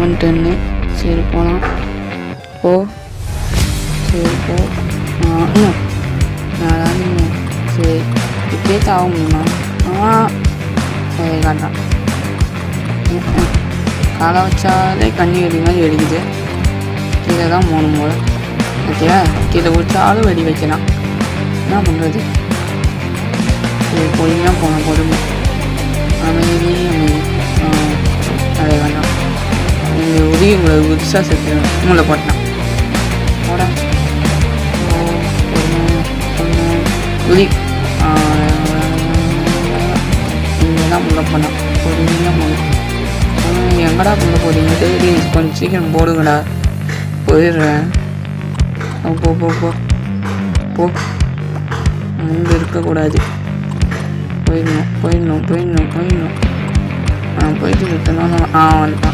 Eleven 10. சரி போகலாம். போ. சரி போ. இன்னும் யாராவது சரி இப்படியே ஆக முடியுமா? சரி காட்டான். காலை வச்சாலே கண்ணி வெடி மாதிரி வெடிக்குது. கீழே தான் போகணும் போல. ஓகேவா? கீழே வச்சாலும் வெடி வைக்கலாம். என்ன பண்ணுறது? சரி பொறுமையாக போகணும். பொறுமை அமைதி அதே வேண்டாம். நீங்கள் உதவி உங்களை புதுசாக சேர்த்து மூளை போட்டான் போட உதி நீங்கள் தான் முள்ள போனான். பொறுமையாக போகணும். எங்கடா கொண்டு போகிறீங்க? டெய்லி கொஞ்சம் சீக்கிரம் போடுங்கடா. போயிடுறேன். போ போ போ போ. அங்கே இருக்கக்கூடாது. போயிடணும் போயிடணும் போயிடணும் போயிடணும். போயிட்டு இருக்கணும். வந்துட்டான்.